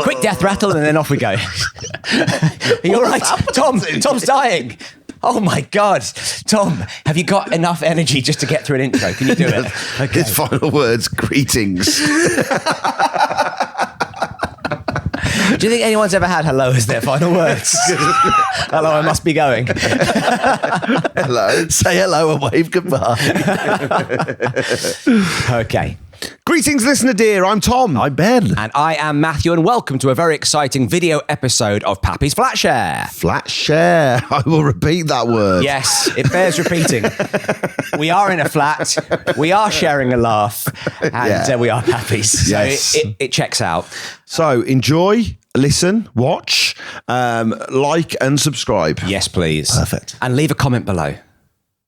Quick death rattle, and then off we go. Are you all right? Tom's dying. Oh my God. Tom, have you got enough energy just to get through an intro? Can you do it? Okay. His final words, greetings. Do you think anyone's ever had hello as their final words? Hello, I must be going. Hello. Say hello and wave goodbye. Okay. Greetings, listener dear. I'm Tom. I'm Ben. And I am Matthew, and welcome to a very exciting video episode of Pappy's Flatshare. Flatshare. I will repeat that word. Yes, it bears repeating. We are in a flat, we are sharing a laugh, and we are Pappies. So yes. it checks out. So enjoy, listen, watch, like and subscribe. Yes, please. Perfect. And leave a comment below.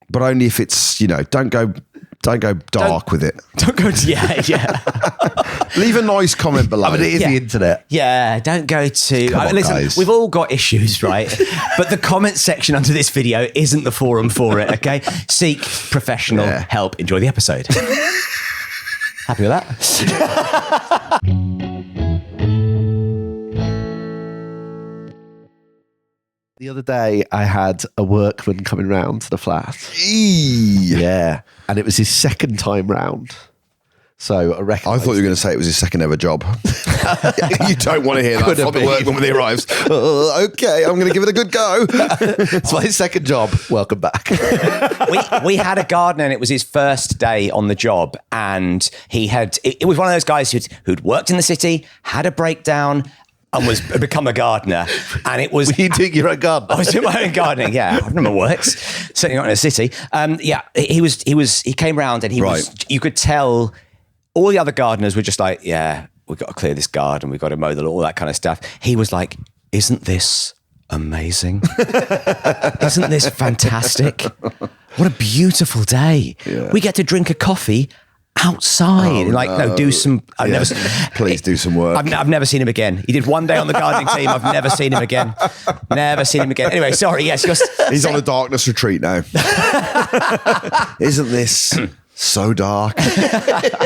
But only if it's, don't go dark with it. Don't go to, yeah. Leave a nice comment below. I mean, it is the internet. Yeah, don't go to... Come on, listen, guys. we've all got issues, right? But the comment section under this video isn't the forum for it, okay? Seek professional help. Enjoy the episode. Happy with that? The other day, I had a workman coming round to the flat. Yeah. And it was his second time round. So I reckon... I thought you were going to say it was his second ever job. You don't want to hear that from the workman when he arrives. Okay, I'm going to give it a good go. It's my second job. Welcome back. we had a gardener, and it was his first day on the job, and he had... It was one of those guys who'd worked in the city, had a breakdown, and was become a gardener, and it was... Were you doing your own garden? I was doing my own gardening. Yeah, I've never worked, certainly not in a city. He came round, and he was. You could tell all the other gardeners were just like, yeah, we've got to clear this garden, we've got to mow all that kind of stuff. He was like, isn't this amazing? Isn't this fantastic? What a beautiful day. Yeah. We get to drink a coffee outside. Do some... Please do some work. I've never seen him again. He did one day on the gardening team. I've never seen him again. Never seen him again. Anyway, sorry. Yes, he's on a darkness retreat now. Isn't this so dark?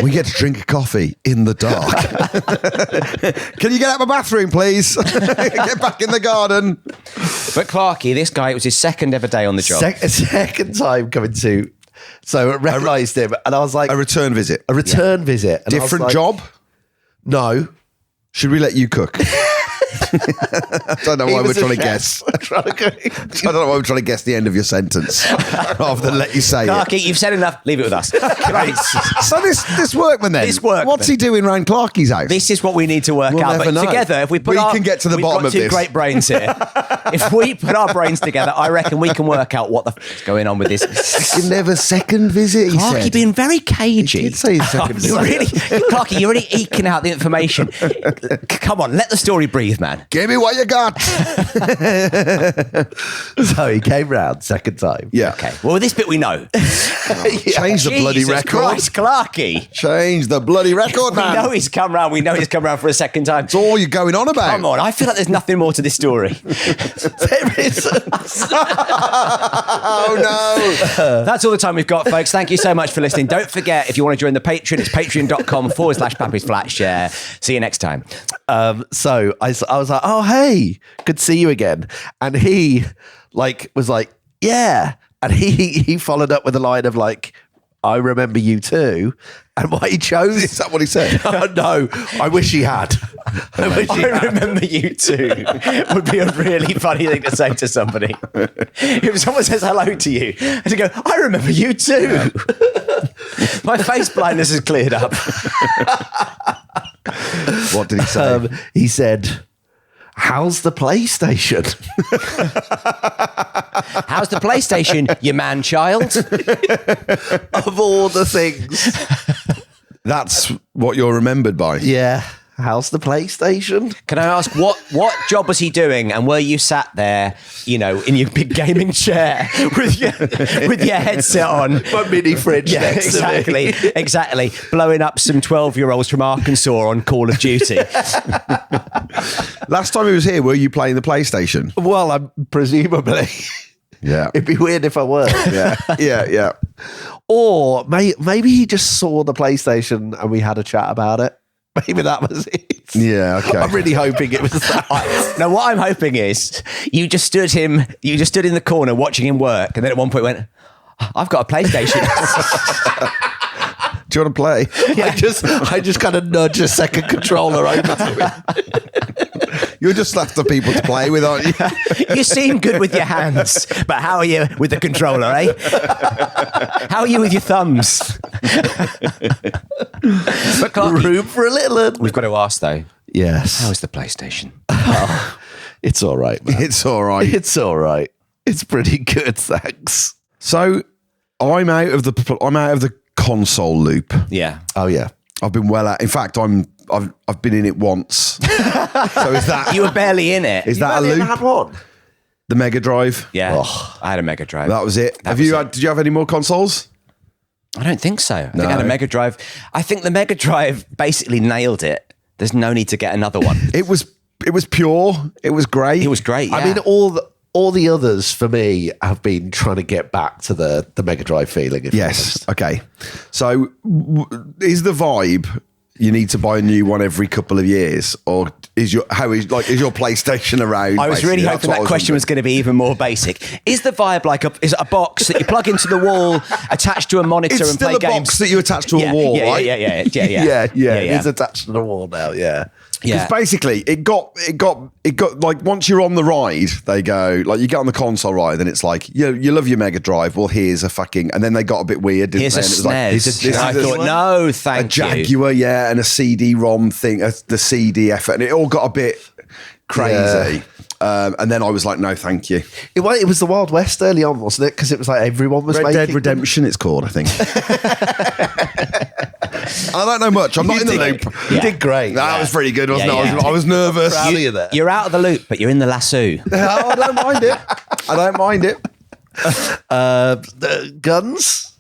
We get to drink a coffee in the dark. Can you get out of my bathroom, please? Get back in the garden. But Clarky, this guy, it was his second ever day on the job. Second time coming to... So I recognised him, and I was like... A return visit. A return visit. And different job? No. Should we let you cook? I don't know why we're trying to guess. I don't know why we're trying to guess the end of your sentence rather than let you say Clarky, it. you've said enough. Leave it with us. Right. So this workman then? This workman. What's he doing around Clarky's house? This is what we need to work out. But together, if we can get to the bottom of this. We've got two great brains here. If we put our brains together, I reckon we can work out what the f*** is going on with this. Second ever second visit, he said. Clarky being very cagey. He did say his second visit. Clarky, you're really eking out the information. Come on, let the story breathe, man. Give me what you got. So he came round second time. Yeah. Okay. Well, this bit we know. Change the bloody Jesus record. Christ, Clarky. Change the bloody record, man. We know he's come round. We know he's come round for a second time. It's all you're going on about. Come on. I feel like there's nothing more to this story. There is. Oh, no. That's all the time we've got, folks. Thank you so much for listening. Don't forget, if you want to join the Patreon, it's patreon.com/Pappy's Flatshare. See you next time. So I was like, oh, hey, good to see you again. And he was like, yeah. And he followed up with a line of like, I remember you too. And what he chose... Is that what he said? Oh, no, I wish he had. I remember you too would be a really funny thing to say to somebody. If someone says hello to you, and to go, I remember you too. Yeah. My face blindness has cleared up. What did he say? He said... How's the PlayStation? How's the PlayStation, you man-child? Of all the things. That's what you're remembered by? Yeah. How's the PlayStation? Can I ask, what job was he doing? And were you sat there, in your big gaming chair with your headset on? My mini fridge next to me. Exactly. Blowing up some 12-year-olds from Arkansas on Call of Duty. Last time he was here, were you playing the PlayStation? Well, I'm presumably. Yeah. It'd be weird if I were. Yeah. Or maybe he just saw the PlayStation and we had a chat about it. Maybe that was it. Yeah, okay. I'm really hoping it was that. Now, what I'm hoping is you just stood in the corner watching him work, and then at one point went, I've got a PlayStation. Do you want to play? I just kind of nudge a second controller over to him. You're just left the people to play with, aren't you? You seem good with your hands, but how are you with the controller, eh? How are you with your thumbs? But Clark, Room for a little one. we've got to ask though. Yes. How is the PlayStation? It's all right, man. It's all right. It's all right. It's pretty good, thanks. So I'm out of the console loop. Yeah. Oh, yeah. I've been well at. In fact, I've been in it once. So is that You were barely in it. is that a loop? had one? The Mega Drive. Yeah. I had a Mega Drive. That was it. Did you have any more consoles? I don't think so. I think I had a No. Mega Drive. I think the Mega Drive basically nailed it. There's no need to get another one. It was pure. It was great. It was great. I yeah. mean, all the others for me have been trying to get back to the Mega Drive feeling. If I'm Yes. honest. Okay. So is the vibe you need to buy a new one every couple of years, or is your PlayStation around? I was really basically? hoping That's what that question was going to be even more basic. Is the vibe like is it a box that you plug into the wall, attached to a monitor, It's and still play a games? box that you attach to a wall, yeah, right? Yeah. It's attached to the wall now. Yeah. Because basically, it got like once you're on the ride, they go like you get on the console ride, and it's like you love your Mega Drive. Well, here's a fucking, and then they got a bit weird. Didn't Here's they? a And it was like, SNES. this I is thought, no, thank a Jaguar, yeah, and a CD-ROM thing, the CD effort, and it all got a bit crazy. And then I was like, no, thank you. It was the Wild West early on, wasn't it? Because it was like everyone was Red making Dead them. Redemption, it's called, I think. I don't know much. I'm not in the loop. You did great. That was pretty good, wasn't Yeah, it? yeah. I was nervous. Proud of you there. You're out of the loop, but you're in the lasso. Oh, I don't mind it. I don't mind it. The guns.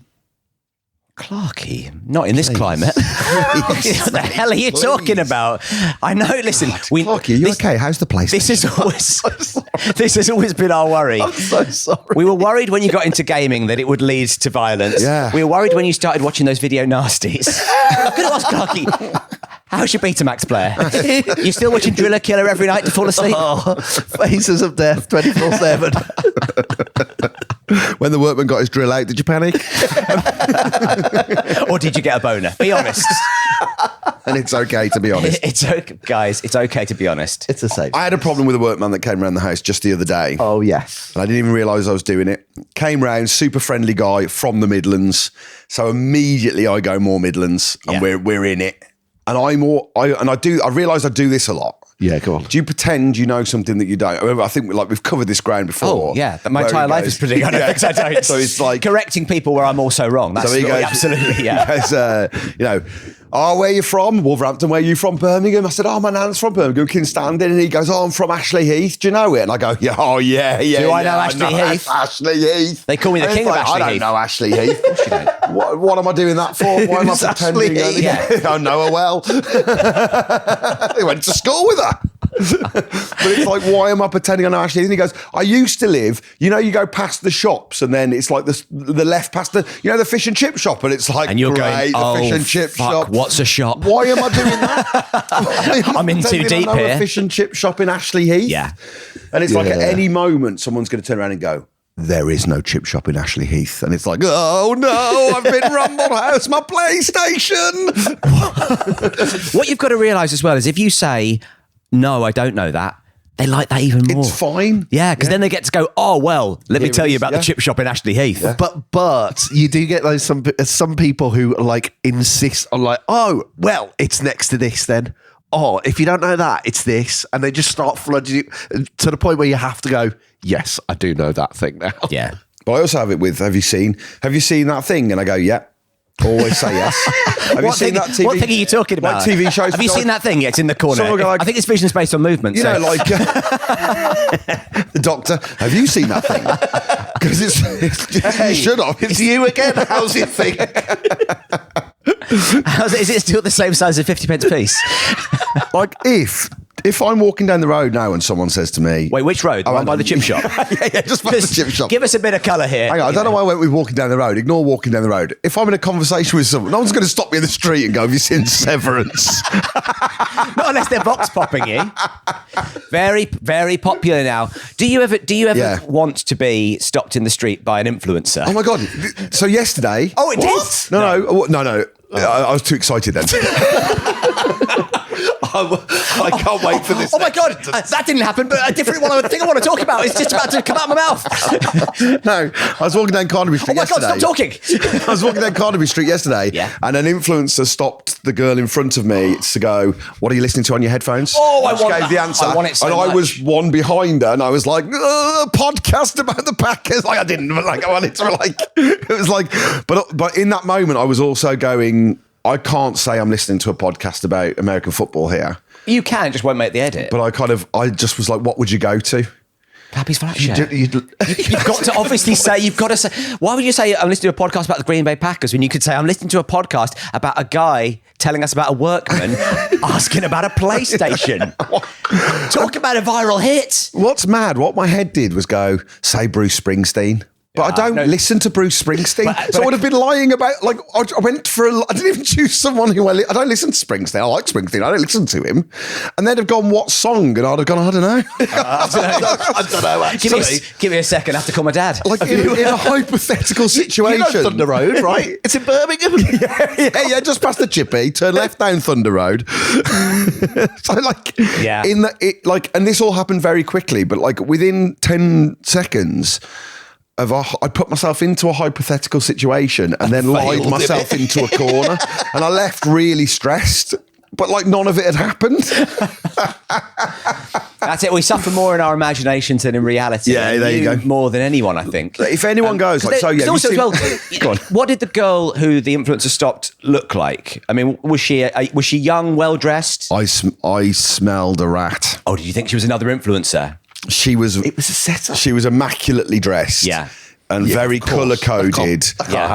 Clarky, not in this climate. What the hell are you talking about? I know. Listen, Clarky, are you okay? How's the place? This has always been our worry. I'm so sorry. We were worried when you got into gaming that it would lead to violence. Yeah. We were worried when you started watching those video nasties. I'm going to ask Clarky, how's your Betamax player? You still watching Driller Killer every night to fall asleep? Oh, Faces of Death 24/7. When the workman got his drill out, did you panic? Or did you get a boner? Be honest. And it's okay to be honest. It's okay, guys. It's okay to be honest. It's a safe. I had a problem with a workman that came around the house just the other day. Oh, yes. And I didn't even realise I was doing it. Came round, super friendly guy from the Midlands. So immediately I go more Midlands, and Yeah. we're in it. And I realise I do this a lot. Yeah, go on. Do you pretend you know something that you don't? I think we've covered this ground before. Oh, yeah. My where entire he life goes- is pretty good. I don't. So it's like correcting people where I'm also wrong. That's he goes- absolutely, yeah. He goes, where you from? Wolverhampton. Where you from? Birmingham. I said, my nan's from Birmingham, Kingston. And he goes, I'm from Ashley Heath. Do you know it? And I go, yeah. Do I know Ashley Heath? Ashley Heath. They call me the And king it's of Ashley I don't Heath. know Ashley Heath. What am I doing that for? Why am I Who's pretending? Ashley Heath? I know her well. They went to school with her. But it's like, why am I pretending I know Ashley? And he goes, I used to live, you go past the shops and then it's like the left past the fish and chip shop, and it's like, And you're great, going, the fish and chip fuck, shop. what's a shop? Why am I doing that? I'm in too pretending deep I know here. A fish and chip shop in Ashley Heath. Yeah. And it's like at Yeah. any moment, someone's going to turn around and go, there is no chip shop in Ashley Heath. And it's like, oh no, I've been rumbled. How's my PlayStation? What you've got to realise as well is if you say, no, I don't know that, they like that even more. It's fine. Yeah, because then they get to go, oh, well, let me Here tell it you is, about yeah. the chip shop in Ashley Heath. Yeah. But you do get those some people who like insist on like, oh, well, it's next to this then. Oh, if you don't know that, it's this. And they just start flooding you to the point where you have to go, yes, I do know that thing now. Yeah. But I also have it with, have you seen that thing? And I go, yeah. Always say yes. Have you seen that TV? What thing are you talking about? Like TV shows. Have you seen that thing? Yeah, it's in the corner. Someone go like- I think this vision's based on movement. You so. know, like the Doctor. Have you seen that thing? Because you should have. It's you again. How's it think? Is it still the same size as a 50 pence piece? Like if If I'm walking down the road now and someone says to me, Wait, which road? The one by the chip shop? yeah, just by the chip shop. Give us a bit of colour here. Hang on, I don't know why I went with walking down the road. Ignore walking down the road. If I'm in a conversation with someone, no one's going to stop me in the street and go, have you seen Severance? Not unless they're box popping you. Very, very popular now. Do you ever want to be stopped in the street by an influencer? Oh my God. So yesterday. Oh, it did? No. I was too excited then. I can't wait for this. Oh my God, that didn't happen, but a different one. I think I want to talk about is just about to come out of my mouth. No, I was walking down Carnaby Street yesterday. Oh my God, stop talking. I was walking down Carnaby Street yesterday, and an influencer stopped the girl in front of me to go, "What are you listening to on your headphones?" Oh, I gave the answer. I want it so and much. I was one behind her, and I was like, "Podcast about the Packers." Like I didn't, but like I wanted to, like it was like, but in that moment, I was also going, I can't say I'm listening to a podcast about American football here. You can, just won't make the edit. But I just was like, what would you go to? Pappy's Flatshare. You've got to obviously say, why would you say I'm listening to a podcast about the Green Bay Packers when you could say I'm listening to a podcast about a guy telling us about a workman asking about a PlayStation? Talk about a viral hit. What's mad, what my head did was go, say Bruce Springsteen. But I don't listen to Bruce Springsteen. So I would have been lying about, like, I didn't even choose someone who I don't listen to Springsteen. I like Springsteen. I don't listen to him. And they'd have gone, what song? And I'd have gone, I don't know. I don't know, actually. Give me a second. I have to call my dad. Like in a hypothetical situation. You know Thunder Road, right? It's in Birmingham. yeah, just past the Chippy. Turn left down Thunder Road. So like, and this all happened very quickly, but like within 10 seconds, I put myself into a hypothetical situation and then lied myself into a corner, and I left really stressed, but like none of it had happened. That's it. We suffer more in our imaginations than in reality. Yeah, there you go. More than anyone, I think. If anyone goes, like, Also, as well, what did the girl who the influencer stopped look like? I mean, was she young, well dressed? I smelled a rat. Oh, did you think she was another influencer? It was a setup. She was immaculately dressed. Yeah. And very colour coded.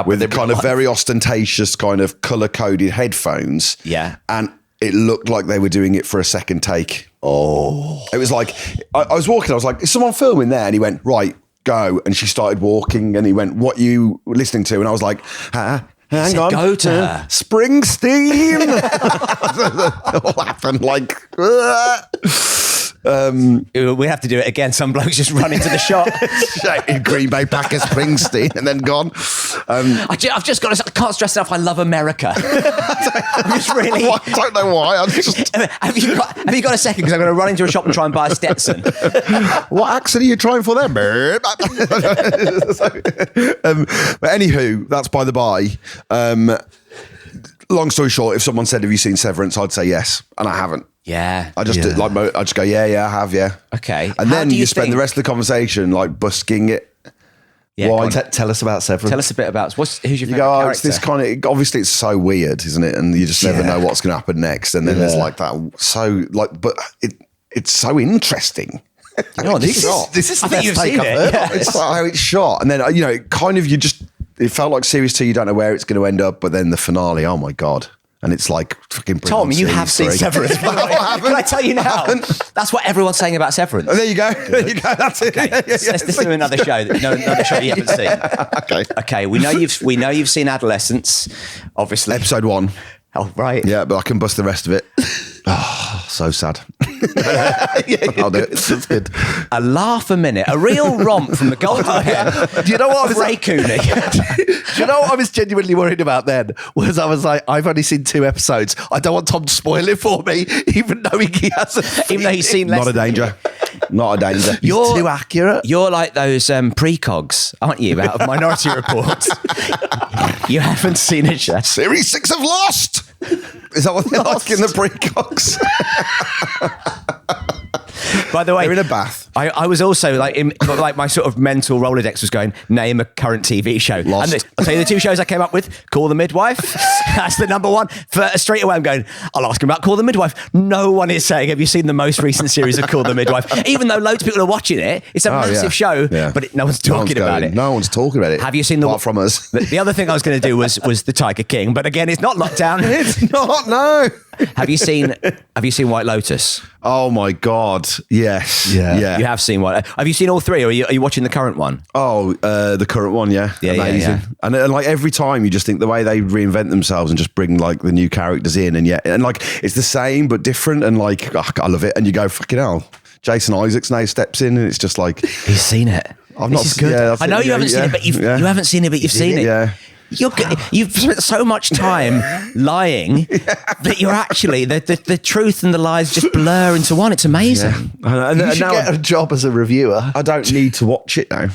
With kind of very ostentatious kind of colour coded headphones. Yeah. And it looked like they were doing it for a second take. Oh. It was like, I was walking, I was like, is someone filming there? And he went, right, go. And she started walking and he went, what are you listening to? And I was like, hang on. Go to her. Springsteen. It all happened like... we have to do it again. Some blokes just run into the shop. In Green Bay Packers, Springsteen, and then gone. I've just got to... I can't stress enough. I love America. I'm just really... I don't know why. I'm just... Have you got a second? Because I'm going to run into a shop and try and buy a Stetson. What accent are you trying for there? But anywho, that's by the by. Long story short, if someone said, have you seen Severance? I'd say yes. And I haven't. Yeah. I just go, yeah, I have, yeah. Okay. And then you spend the rest of the conversation like busking it. Yeah, why? Tell us about Severance. Tell us a bit about who's your favourite character? It's this kind of, obviously it's so weird, isn't it? And you just never know what's going to happen next. And then there's like that, but it's so interesting. You know, this is the best take I've heard. Yeah. It's like how it's shot. And then, it felt like series 2, you don't know where it's going to end up, but then the finale, oh my God. And it's like fucking Tom, you have seen Severance. Can I tell you now? That's what everyone's saying about Severance. Oh, there you go. There you go. That's it. Okay. Let's do another show. Another show you haven't seen. Okay. We know you've seen Adolescence, obviously. Episode 1. Oh, right. Yeah, but I can bust the rest of it. Oh, so sad. I'll do it. That's good. A laugh a minute. A real romp from the golden hair. Do you know what I was Ray Cooney? Do you know what I was genuinely worried about then? Was I was like, I've only seen 2 episodes. I don't want Tom to spoil it for me, even knowing he hasn't. Even though he's seen less. Not a danger. Not a danger. You're too accurate. You're like those precogs, aren't you, out of Minority Report? You haven't seen it yet. Series 6 of Lost. Is that what they're like in the precogs? By the way, they're in a bath. I was also like my sort of mental Rolodex was going, name a current TV show. Lost. And I'll tell you the 2 shows I came up with, Call the Midwife. That's the number 1. Straight away I'm going, I'll ask him about Call the Midwife. No one is saying, have you seen the most recent series of Call the Midwife? Even though loads of people are watching it, it's a massive show, but no one's talking about it. No one's talking about it. Have you seen apart from us? The other thing I was going to do was the Tiger King, but again, it's not lockdown. It's not, no. Have you seen White Lotus? Oh my God. Yes. Yeah. You have seen White. Have you seen all 3, or are you watching the current one? Oh, the current one, yeah. Amazing. Yeah. And like every time you just think the way they reinvent themselves and just bring like the new characters in and like it's the same but different and like I love it. And you go, fucking hell. Jason Isaacs now steps in and it's just like He's seen it. I've not seen it. I know you haven't seen it, but you haven't seen it, but you've seen it. Yeah. You've spent so much time lying that you're actually the truth and the lies just blur into one. It's amazing. Yeah. You should get a job as a reviewer. I don't need to watch it now.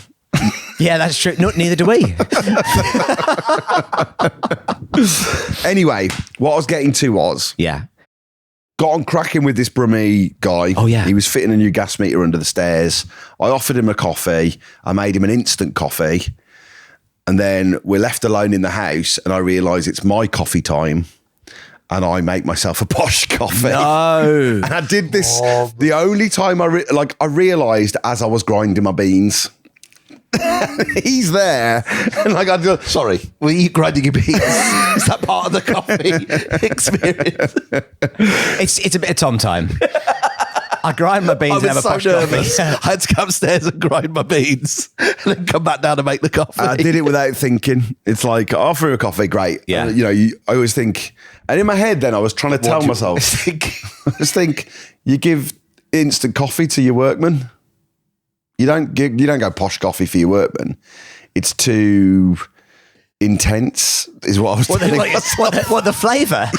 Yeah, that's true. Neither do we. Anyway, what I was getting to was got on cracking with this Brummie guy. Oh, yeah. He was fitting a new gas meter under the stairs. I offered him a coffee. I made him an instant coffee. And then we're left alone in the house and I realise it's my coffee time and I make myself a posh coffee. No. And I did this the only time I realised as I was grinding my beans. He's there. And like I go, sorry, were you grinding your beans? Is that part of the coffee experience? It's a bit of Tom time. I grind my beans and have a posh nervous. coffee. I had to come upstairs and grind my beans and then come back down and make the coffee. I did it without thinking. It's like, I offer a coffee, great. Yeah. I always think, and in my head then I was trying to tell myself, I just think you give instant coffee to your workman. You don't go posh coffee for your workman. It's too intense, is what I was telling myself. What the flavour?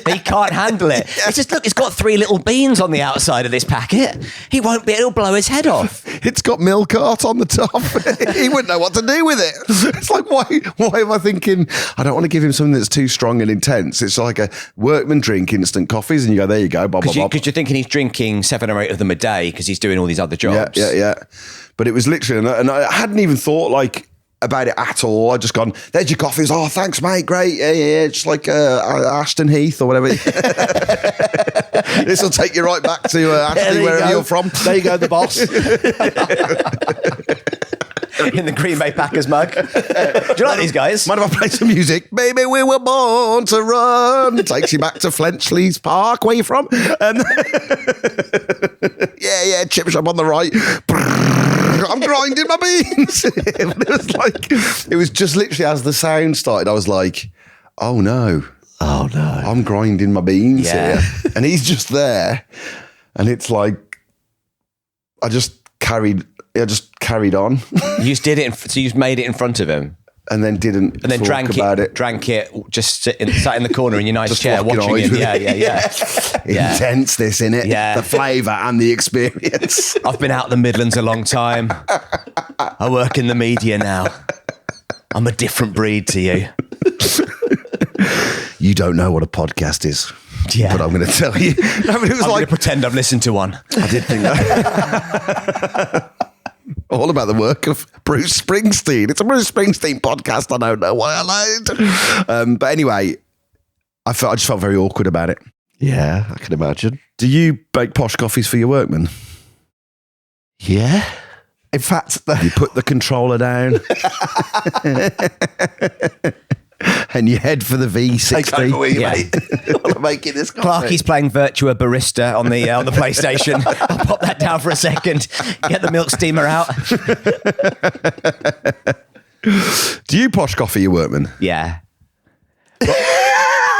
He can't handle it. It's just, look, it's got 3 little beans on the outside of this packet. He won't be, it'll blow his head off. It's got milk art on the top. He wouldn't know what to do with it. It's like, why am I thinking, I don't want to give him something that's too strong and intense. It's like a workman drink instant coffees and you go, there you go, bob. Because you're thinking he's drinking 7 or 8 of them a day because he's doing all these other jobs. Yeah. But it was literally, and I hadn't even thought about it at all. I just gone, there's your coffees. Oh, thanks, mate. Great. Yeah. Just like Ashton Heath or whatever. This will take you right back to Ashley, wherever you're from. There you go, the boss. In the Green Bay Packers mug. Do you like these guys? Mind if I play some music? Baby, we were born to run. Takes you back to Fletchley's Park. Where you from? Yeah, chip shop on the right. I'm grinding my beans. It was just literally as the sound started, I was like, oh no. I'm grinding my beans here. And he's just there. And it's like, I just carried on. You just did it, so you made it in front of him. And then didn't. And then talk about it. Drank it, just sat in the corner in your nice chair watching him. Yeah. Intense, this, innit? Yeah. The flavour and the experience. I've been out the Midlands a long time. I work in the media now. I'm a different breed to you. You don't know what a podcast is. Yeah. But I'm going to tell you. No, but it was I'm going to pretend I've listened to one. I did think that. All about the work of Bruce Springsteen. It's a Bruce Springsteen podcast. I don't know why I lied. But anyway, I just felt very awkward about it. Yeah, I can imagine. Do you bake posh coffees for your workmen? Yeah. In fact, you put the controller down and you head for the V60. Mate. I'm making this coffee. Clarky's playing Virtua Barista on the PlayStation. I'll pop that down for a second. Get the milk steamer out. Do you posh coffee your workmen? Yeah.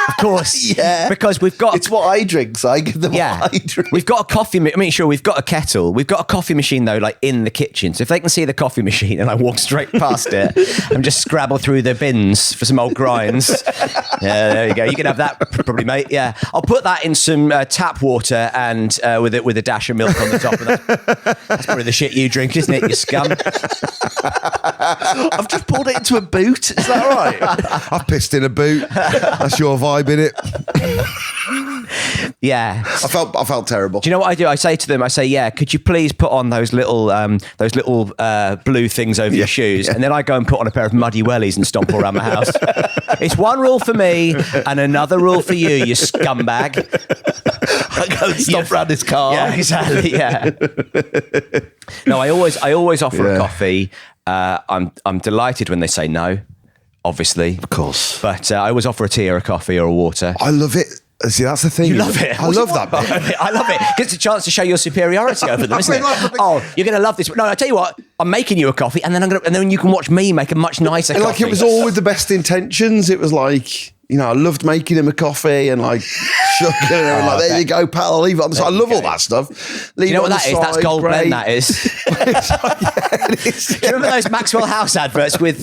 Of course. Yeah. Because we've got... It's what I drink, so I give them what I drink. We've got a coffee... we've got a kettle. We've got a coffee machine, though, like in the kitchen. So if they can see the coffee machine and I walk straight past it and just scrabble through the bins for some old grinds. Yeah, there you go. You can have that, probably, mate. Yeah. I'll put that in some tap water and with a dash of milk on the top of that. That's probably the shit you drink, isn't it, you scum? I've just poured it into a boot. Is that right? I've pissed in a boot. That's your vibe, innit? Yeah. I felt terrible. Do you know what I do? I say to them, yeah, could you please put on those little blue things over your shoes? And then I go and put on a pair of muddy wellies and stomp all around my house. It's one rule for me and another rule for you scumbag. I go and stomp around his car. Yeah, exactly. Yeah. No, I always offer a coffee. I'm delighted when they say no, obviously. Of course. But I always offer a tea or a coffee or a water. I love it. See, that's the thing. You love it. I love that bit. I love it. It's a chance to show your superiority over them, isn't it? Oh, you're going to love this. No, I tell you what. I'm making you a coffee, and then you can watch me make a much nicer coffee. Like it was all with the best intentions. It was like, I loved making him a coffee and like sugar and like, there you go, pal. I'll leave it on the side. I love all that stuff. Do you know what that is? That's gold blend. That is. Do you remember those Maxwell House adverts with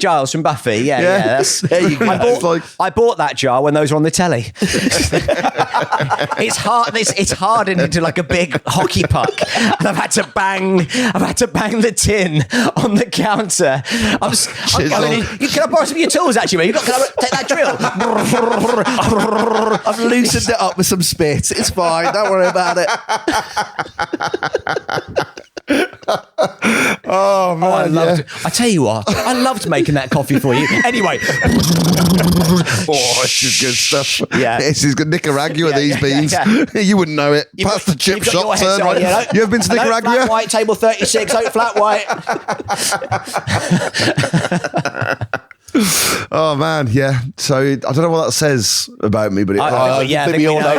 Giles from Buffy? Yeah. There you go. I bought that jar when those were on the telly. It's hard. It's hardened into like a big hockey puck, and I've had to bang the tin on the counter. Can I borrow some of your tools? Actually, can I take that drill? I've loosened it up with some spit. It's fine. Don't worry about it. Oh man, I loved it. I tell you what, I loved making that coffee for you. Anyway, this is good stuff. Yeah, this is good. Nicaragua. These beans, you wouldn't know it. Past the chip shop, turn right. You ever been to Nicaragua? Flat white, table 36, oat flat white. Oh man, yeah. So I don't know what that says about me, but we all know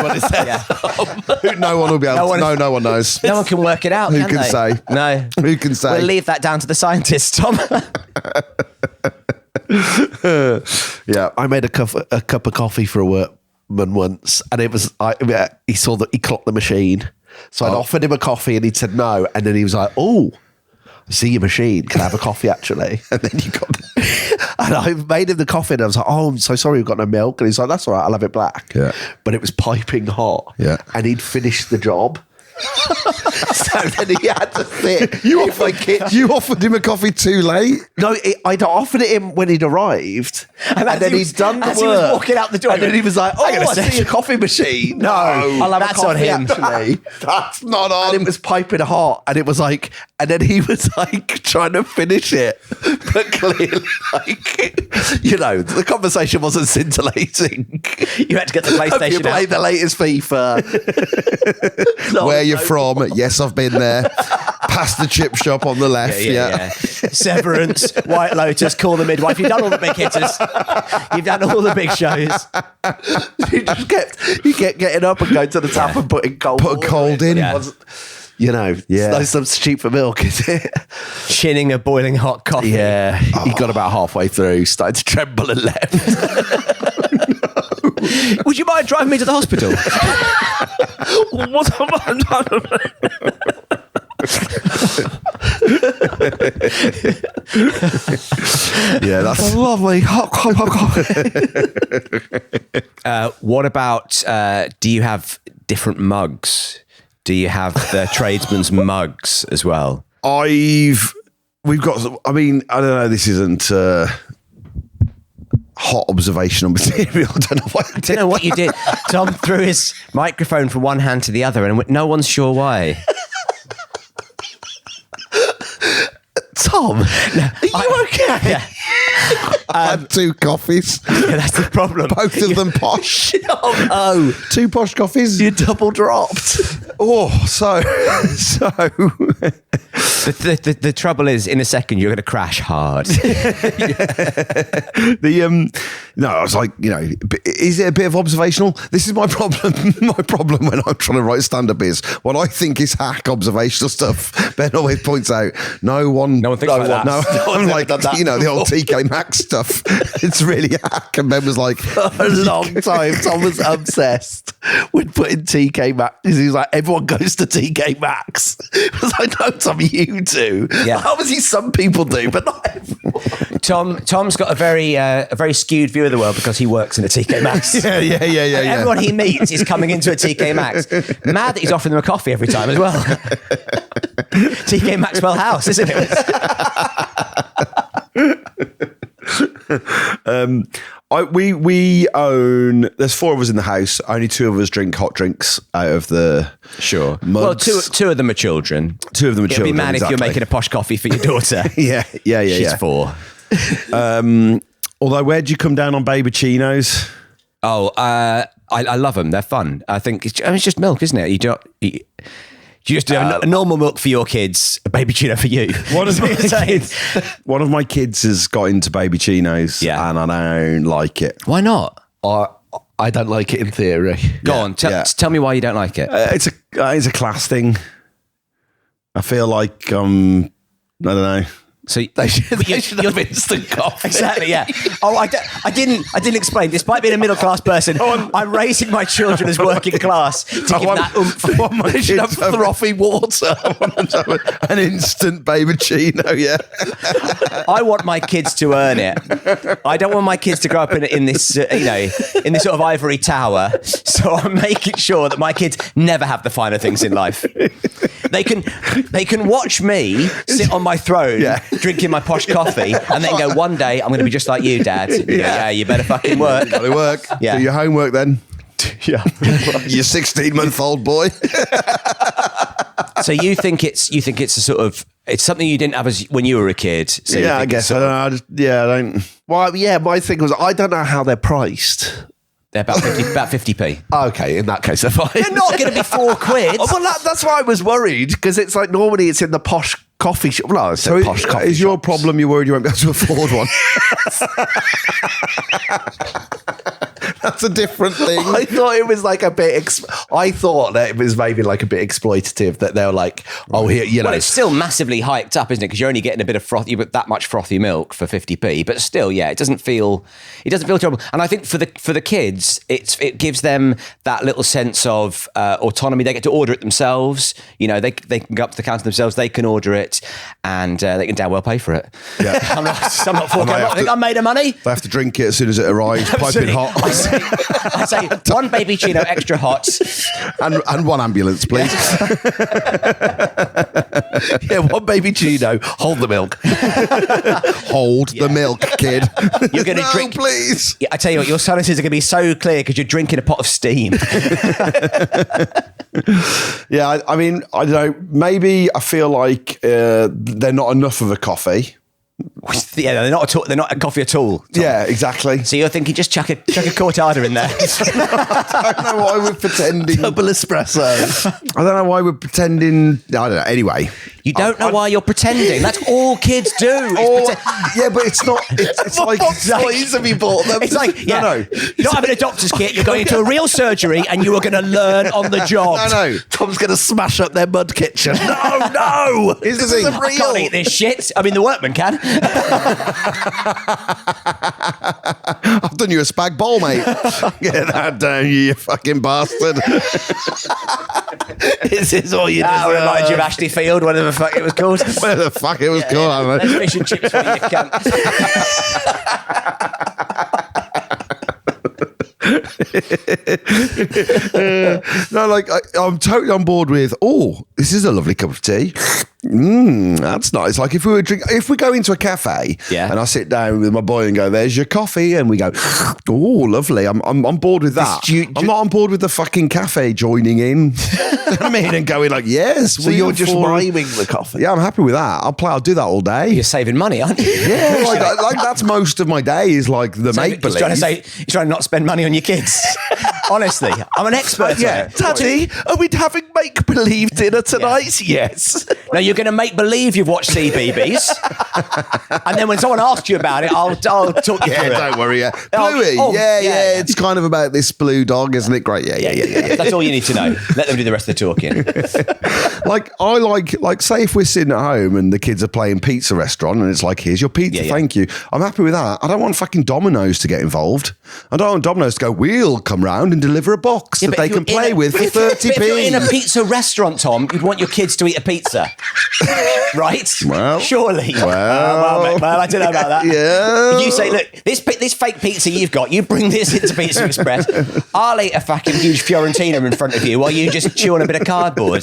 what it says. Yeah. No one will be able to. No one knows. No one can work it out. Who can they? say? No. Who can say? We'll leave that down to the scientists, Tom. Yeah, I made a cup of coffee for a workman once, and it was he saw that he clocked the machine, so I'd offered him a coffee, and he said no, and then he was like, "Oh, I see your machine. Can I have a coffee, actually?" And then you got. And I made him the coffee, and I was like, "Oh, I'm so sorry, we've got no milk." And he's like, "That's all right, I'll have it black." Yeah. But it was piping hot. Yeah. And he'd finished the job. So then he had to sit in my kitchen. You offered him a coffee too late? No, I'd offered it him when he'd arrived. And then he'd done the work. He was walking out the door. And then he was like, "Oh, I see a coffee machine." No, I'll have that's a coffee, on him. actually. That's not on. And it was piping hot. And it was like, and then he was like trying to finish it. But clearly, like, the conversation wasn't scintillating. You had to get the PlayStation You played the latest FIFA. Where you're from? Yes, I've been there. Past the chip shop on the left. Yeah. Severance, White Lotus, Call the Midwife. You've done all the big hitters. You've done all the big shows. You kept getting up and going to the tap and putting cold in. Yeah. It's no substitute for milk, is it? Chinning a boiling hot coffee. Yeah. He got about halfway through, started to tremble and left. Would you mind driving me to the hospital? What have I done? Yeah, that's lovely. What about, do you have different mugs? Do you have the tradesman's mugs as well? we've got, I mean, I don't know, this isn't hot observational material. I don't know what you did. Tom threw his microphone from one hand to the other and no one's sure why. Tom, are you okay? Yeah. I had 2 coffees. Yeah, that's the problem. Both of them posh. Oh, 2 posh coffees. You double dropped. Oh, so the trouble is, in a second you're going to crash hard. No, I was like, is it a bit of observational? This is my problem. My problem when I'm trying to write stand-up is what I think is hack observational stuff. Ben always points out, no one thinks like that. No, I'm like, the old TK Maxx stuff. It's really hack. And Ben was like, for a long time, Tom was obsessed with putting TK Maxx. He's like, everyone goes to TK Maxx. I was like, no, Tom, you do. Yeah. Obviously, some people do, but not everyone. Tom's got a very skewed view of the world because he works in a TK Maxx. Yeah. Everyone he meets is coming into a TK Maxx. Mad that he's offering them a coffee every time as well. TK Maxwell House, isn't it? We own. There's 4 of us in the house. Only 2 of us drink hot drinks out of the Sure. mugs. Well, two of them are children. 2 of them are It'd children. be mad if you're exactly. making a posh coffee for your daughter. Yeah. She's 4. Although, where'd you come down on babycinos? Oh, I love them. They're fun. I think it's just milk, isn't it? You just do a normal milk for your kids, a babycino for you. One of my kids has got into babycinos, and I don't like it. Why not? I don't like it in theory. Go on, tell me why you don't like it. It's a class thing. I feel like I don't know. So They should have instant coffee. Exactly, yeah. Oh, I didn't explain. Despite being a middle class person, I'm raising my children as working class to give that oomph. They should have frothy water. An instant babycino, yeah. I want my kids to earn it. I don't want my kids to grow up in this, in this sort of ivory tower. So I'm making sure that my kids never have the finer things in life. They can watch me sit on my throne, drinking my posh coffee, and then go, one day I'm going to be just like you, Dad. Yeah, you better fucking work. Gotta work. Yeah. Do your homework then. Yeah. You 16-month-old boy. So you think it's a sort of, it's something you didn't have when you were a kid. So I guess. I don't know. I don't. Well, my thing was I don't know how they're priced. They're about 50p. Okay, in that case, they're fine. They're not going to be £4. Well, that's why I was worried, because it's like normally it's in the posh coffee shop. Well, it's So posh coffee is your shops. problem you're worried you won't be able to afford one? That's a different thing. I thought it was like a bit. I thought that it was maybe like a bit exploitative. That they were like, "Oh, here, Well, it's still massively hyped up, isn't it? Because you're only getting a bit of frothy, but that much frothy milk for 50p. But still, yeah, it doesn't feel terrible. And I think for the kids, it gives them that little sense of autonomy. They get to order it themselves. They can go up to the counter themselves. They can order it, and they can damn well pay for it. Yeah. I'm not forking. I think I made of money. They have to drink it as soon as it arrives, piping hot. I say one babycino extra hot. and one ambulance, please. Yeah, one babycino. Hold the milk. Hold the milk, kid. You're going to No, drink, please. Yeah, I tell you what, your sinuses are going to be so clear because you're drinking a pot of steam. Yeah, I mean, I don't know. Maybe I feel like they're not enough of a coffee. Yeah, they're not a coffee at all. Tom. Yeah, exactly. So you're thinking just chuck a cortada in there. I don't know why we're pretending. Double espresso. I don't know why we're pretending. I don't know. Anyway. You don't know why you're pretending. That's all kids do. Yeah, but it's not. It's like. Toys have you bought them? It's like, yeah, No. You're not having a doctor's kit. You're going into a real surgery and you are going to learn on the job. No. Tom's going to smash up their mud kitchen. No. Here's the This thing. isn't I can't eat this shit. I mean, the Workman can. I've done you a spag bowl, mate. Get that down, you fucking bastard. This is all you That deserve. reminds you of Ashley Field, whatever the fuck it was called. Where the fuck it was called, I don't know. There's fish and chips for you, cunt. No, like I'm totally on board with. Oh, this is a lovely cup of tea. That's nice. Like if we go into a cafe, and I sit down with my boy and go, "There's your coffee," and we go, "Oh, lovely." I'm on board with that. I'm not on board with the fucking cafe joining in. I mean, and going like, "Yes." So you're just miming the coffee. Yeah, I'm happy with that. I'll do that all day. You're saving money, aren't you? Yeah, like that's most of my day is like the make believe. He's trying to not spend money on your kids. Honestly, I'm an expert. Yeah, Daddy, are we having make-believe dinner tonight? Yes. Now you're going to make believe you've watched CBeebies, and then when someone asks you about it, I'll talk you through it. Don't worry. Yeah, Oh, Bluey. oh, yeah. yeah. It's kind of about this blue dog, isn't it? Great. Yeah. That's all you need to know. Let them do the rest of the talking. Like I like say if we're sitting at home and the kids are playing pizza restaurant and it's like, here's your pizza, thank you. I'm happy with that. I don't want fucking Domino's to get involved. I don't want Domino's to go, we'll come round and deliver a box that they can play with for 30p. If you're in a pizza restaurant, Tom, you'd want your kids to eat a pizza, right? Well, surely. well, I don't know about that. Yeah. You say, look, this fake pizza you've got, you bring this into Pizza Express. I'll eat a fucking huge Fiorentina in front of you while you just chew on a bit of cardboard.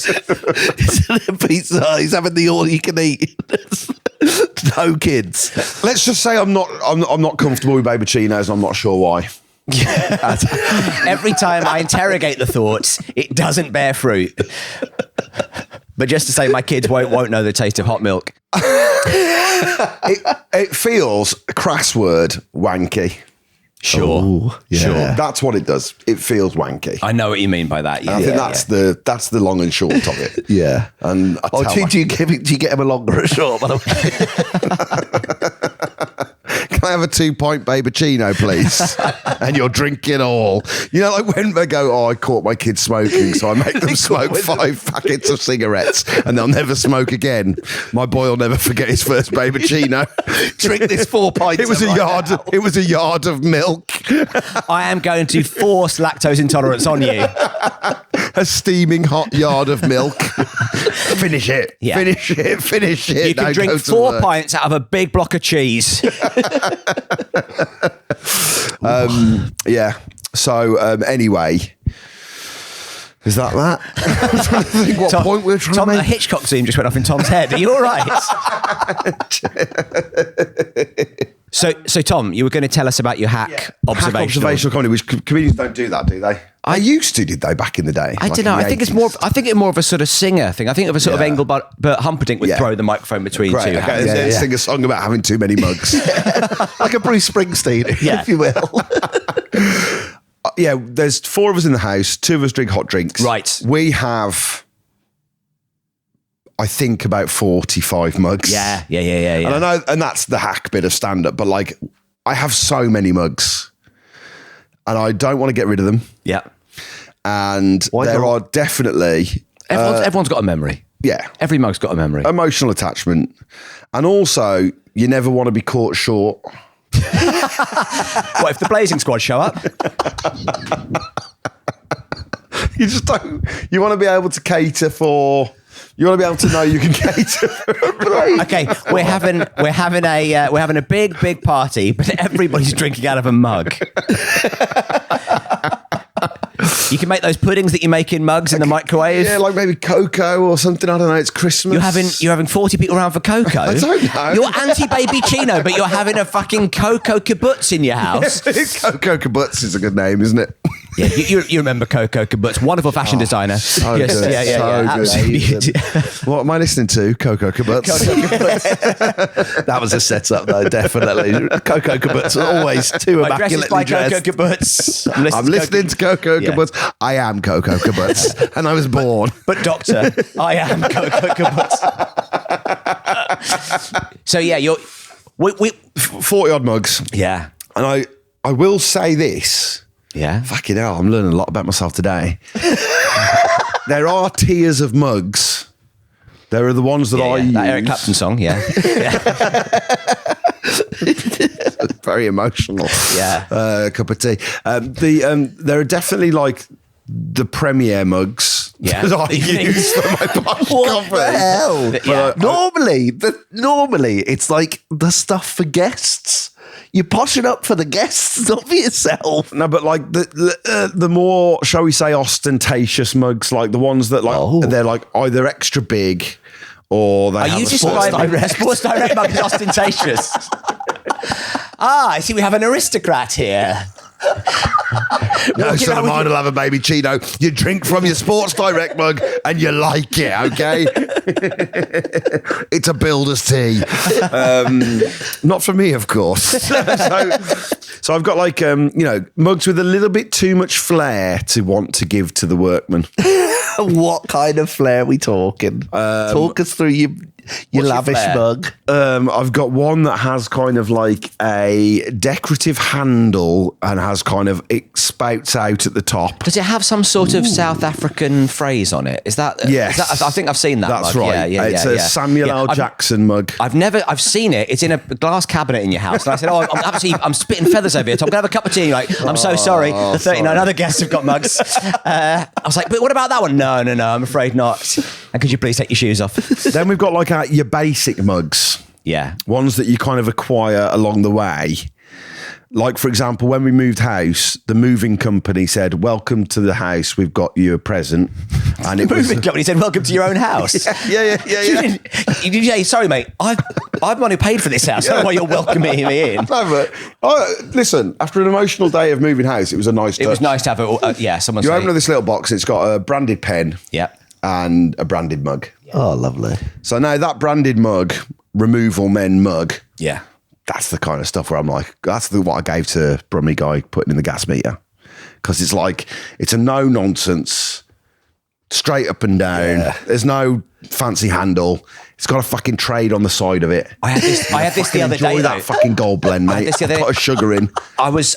Pizza. He's having the all you can eat. no kids. Let's just say I'm not comfortable with babycinos, and I'm not sure why. Every time I interrogate the thoughts, it doesn't bear fruit. But just to say, my kids won't know the taste of hot milk. It feels, crass word, wanky. Sure. Ooh, yeah. Sure, that's what it does. It feels wanky. I know what you mean by that. I think that's the long and short of it. Yeah. And do you get him a longer or short? By the way? Can I have a 2-pint babycino, please? And you're drinking all. You know, like when they go, oh, I caught my kids smoking, so I make them smoke 5 packets of cigarettes and they'll never smoke again. My boy will never forget his first babycino. Drink this 4 pints. It was a yard of milk. I am going to force lactose intolerance on you. A steaming hot yard of milk. Finish it. Yeah. Finish it. You can drink 4 pints out of a big block of cheese. Yeah. So anyway, is that? I'm trying to think what point we're trying to make. A Hitchcock zoom just went off in Tom's head. Are you all right? So Tom, you were going to tell us about your hack observational comedy, which comedians don't do that, do they? I used to, did they, back in the day? I don't know. I think it's more of a sort of singer thing. I think of a sort of Engelbert Humperdinck would throw the microphone between two hands. Okay. Sing a song about having too many mugs. Like a Bruce Springsteen, if you will. Yeah, there's 4 of us in the house. 2 of us drink hot drinks. Right. We have, I think, about 45 mugs. Yeah. And I know, and that's the hack bit of stand-up, but like, I have so many mugs and I don't want to get rid of them. Yeah. And there are definitely... Everyone's got a memory. Yeah. Every mug's got a memory. Emotional attachment. And also, you never want to be caught short. What if the Blazing Squad show up? You just don't... You want to be able to cater for... You want to be able to know you can cater for. Okay, we're having a big party, but everybody's drinking out of a mug. You can make those puddings that you make in mugs in the microwave. Yeah, like maybe cocoa or something. I don't know. It's Christmas. You're having 40 people around for cocoa. I don't know. You're anti-babycino, but you're having a fucking cocoa kibbutz in your house. Cocoa kibbutz is a good name, isn't it? Yeah, you remember Coco Kibbutz, wonderful fashion designer. So Yes, good. yeah, Good. What am I listening to? Cocoa Kibbutz. That was a setup, though, definitely. Cocoa Kibbutz, always too My dress is immaculately by dressed. Coco Kibbutz. I'm listening to Cocoa Kibbutz. I am Cocoa Kibbutz, and I was born. But doctor, I am Coco Kibbutz. So yeah, we 40 odd mugs. Yeah. And I will say this. Yeah. Fucking hell, I'm learning a lot about myself today. There are tiers of mugs. There are the ones that I use. That Eric Clapton song, yeah. Very emotional. Yeah. Cup of tea. There are definitely like the Premier mugs that I use for my posh What coffee. the hell? Yeah. Normally, it's like the stuff for guests. You're poshing up for the guests, not for yourself. No, but like the more, shall we say, ostentatious mugs, like the ones that like they're like either extra big or they have you a describing a Sports Direct mug as ostentatious? I see we have an aristocrat here. No, son of mine will have a babycino. You drink from your Sports Direct mug and you like it, okay? It's a builder's tea. Not for me, of course. So I've got like, mugs with a little bit too much flair to want to give to the workman. What kind of flair are we talking? Talk us through your lavish mug. I've got one that has kind of like a decorative handle and has kind of, it spouts out at the top. Does it have some sort of South African phrase on it? Is that? Yes. I think I've seen that. That's mug. right. Yeah, It's a Samuel L. Jackson mug. I've seen it. It's in a glass cabinet in your house. And I said, I'm spitting feathers over here. Tom, can I have a cup of tea? And you're like, I'm so sorry. The 39 other guests have got mugs. I was like, but what about that one? No, I'm afraid not. And could you please take your shoes off? Then we've got like your basic mugs. Yeah. Ones that you kind of acquire along the way. Like, for example, when we moved house, the moving company said, welcome to the house. We've got you a present. And it was, moving company said, "Welcome to your own house." yeah. You didn't say, "Sorry, mate. I'm the one who paid for this house. I don't know why you're welcoming me in." No, but, listen, after an emotional day of moving house, it was a nice touch. It was nice to have it. Someone. You open this little box, it's got a branded pen and a branded mug. Oh, lovely. So now that branded mug, Removal Men mug, Yeah. that's the kind of stuff where I'm like, that's what I gave to Brummy guy putting in the gas meter. Because it's like, it's a no-nonsense, straight up and down. Yeah. There's no fancy handle. It's got a fucking trade on the side of it. I had this the other day. Enjoy that fucking gold blend, mate. I put a sugar in. I was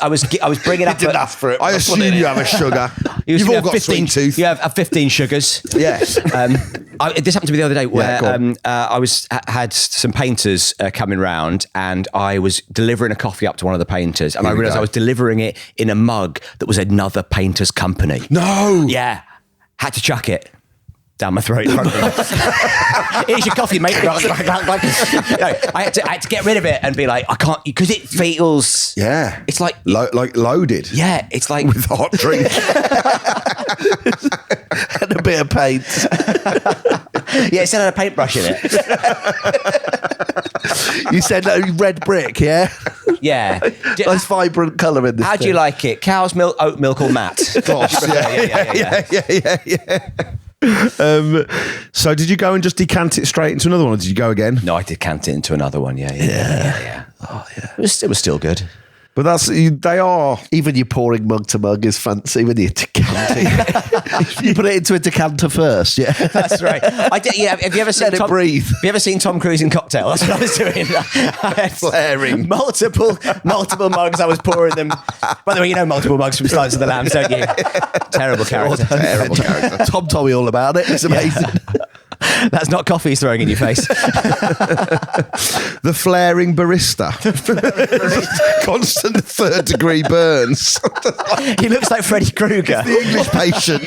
bringing up. Didn't ask for it. I assume you have a sugar. You've all got 15 sweet tooth. You have 15 sugars. Yeah. This happened to me the other day where I had some painters coming round, and I was delivering a coffee up to one of the painters, and I realised I was delivering it in a mug that was another painter's company. No. Yeah. Had to chuck it down my throat. Here's your coffee, mate. I had to get rid of it and be like, I can't, because it feels. Yeah. It's like like loaded. Yeah, it's like with a hot drink and a bit of paint. Yeah, it had a paintbrush in it. You said red brick, yeah? Yeah. Nice vibrant colour in this. How do you like it? Cow's milk, oat milk, or matte? Gosh, yeah. So did you go and just decant it straight into another one, or did you go again? No, I decant it into another one. Yeah. Oh yeah. It was still good. But they are. Even your pouring mug to mug is fancy when you're decanting. You put it into a decanter first, yeah. That's right. I did. Yeah. Have you ever seen Let it breathe? Have you ever seen Tom Cruise in Cocktail? That's what I was doing. I had flaring multiple mugs. I was pouring them. By the way, you know multiple mugs from Silence of the Lambs, don't you? Terrible character. Terrible character. Tom told me all about it. It's amazing. Yeah. That's not coffee he's throwing in your face. The flaring barista. Constant 3rd degree burns. He looks like Freddy Krueger. The English patient.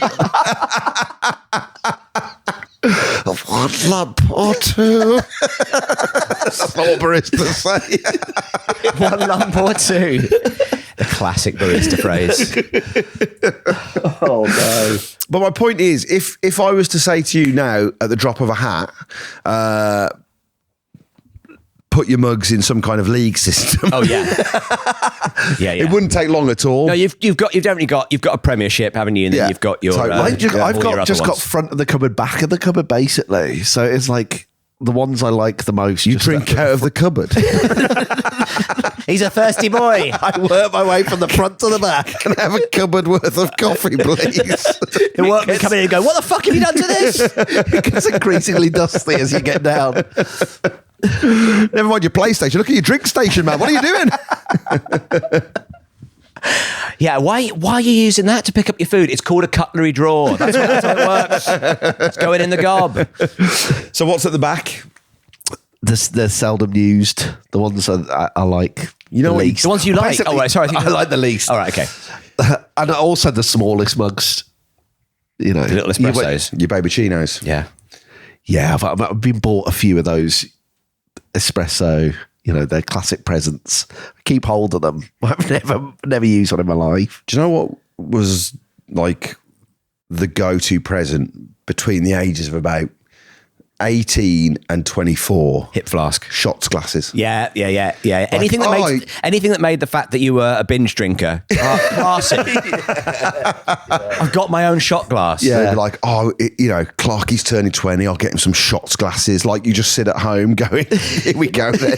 One lump or two. That's not what baristas say. One lump or two. The classic barista phrase. Oh no. But my point is, if I was to say to you now at the drop of a hat, put your mugs in some kind of league system. Oh yeah. Yeah. It wouldn't take long at all. No, you've got a Premiership, haven't you? And then you've got your. Totally. I've got front of the cupboard, back of the cupboard, basically. So it's like the ones I like the most. You drink out of the cupboard. He's a thirsty boy. I work my way from the front to the back. Can I have a cupboard worth of coffee, please? The workmen come in and go, "What the fuck have you done to this?" It gets increasingly dusty as you get down. Never mind your PlayStation. Look at your drink station, man. What are you doing? Yeah, why are you using that to pick up your food? It's called a cutlery drawer. That's how it works. It's going in the gob. So what's at the back? They're seldom used. The ones I like. You know what? The ones you like. Basically, Oh, right, sorry. I like the least. All right, okay. And also the smallest mugs. You know, The little espressos. Your babycinos. Yeah. Yeah, I've been bought a few of those espresso. You know, they're classic presents. I keep hold of them. I've never used one in my life. Do you know what was like the go-to present between the ages of about 18 and 24? Hip flask. Shots glasses. Yeah. Anything that made the fact that you were a binge drinker classy. I've got my own shot glass. Yeah. They'd be like, Clarky's turning 20. I'll get him some shots glasses. Like you just sit at home going, here we go then.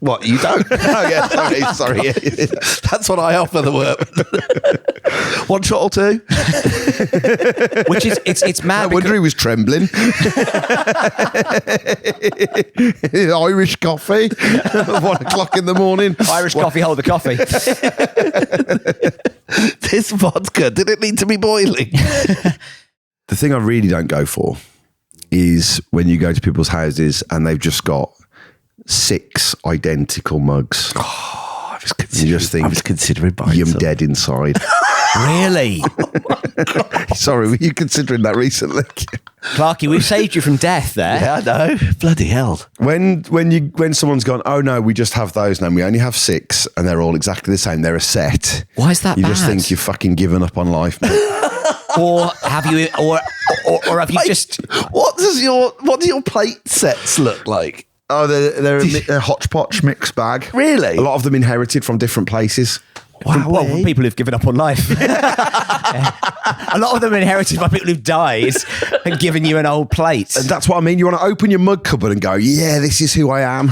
What, you don't? Oh, yeah, sorry. That's what I offer the workman. One shot or two? Which is, it's mad. I wonder he was trembling. Irish coffee. 1:00 in the morning. Irish coffee, hold the coffee. This vodka, did it need to be boiling? The thing I really don't go for is when you go to people's houses and they've just got 6 identical mugs. Oh, I was you're considering buying I'm some. dead inside. Really? Sorry, were you considering that recently? Clarky, we've saved you from death there. Yeah, I know. Bloody hell. When someone's gone, oh no, we just have those now. We only have 6 and they're all exactly the same. They're a set. Why is that You bad? just think you've fucking given up on life, mate. or have you, or have you just? What do your plate sets look like? Oh, they're a hodgepodge mixed bag. Really? A lot of them inherited from different places. From people who've given up on life. A lot of them inherited by people who've died and given you an old plate. And that's what I mean. You want to open your mug cupboard and go, yeah, this is who I am.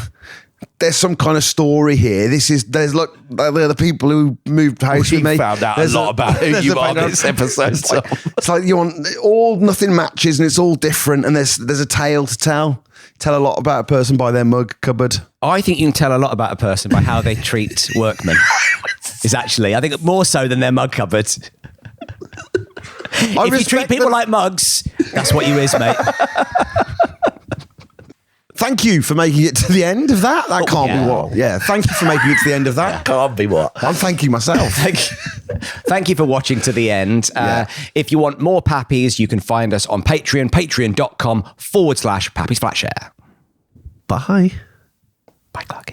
There's some kind of story here. They're the people who moved house with me. Found out There's a lot about who you are this episode. It's like you want nothing matches and it's all different and there's a tale to tell. Tell a lot about a person by their mug cupboard. I think you can tell a lot about a person by how they treat workmen. I think more so than their mug cupboard. If you treat people like mugs, that's what you is, mate. Thank you for making it to the end of that. That can't be what. Yeah, thank you for making it to the end of that. Can't be what. I'm thanking myself. Thank you for watching to the end. If you want more Pappies, you can find us on Patreon, patreon.com/Pappy's Flatshare. Bye. Bye, Clarky.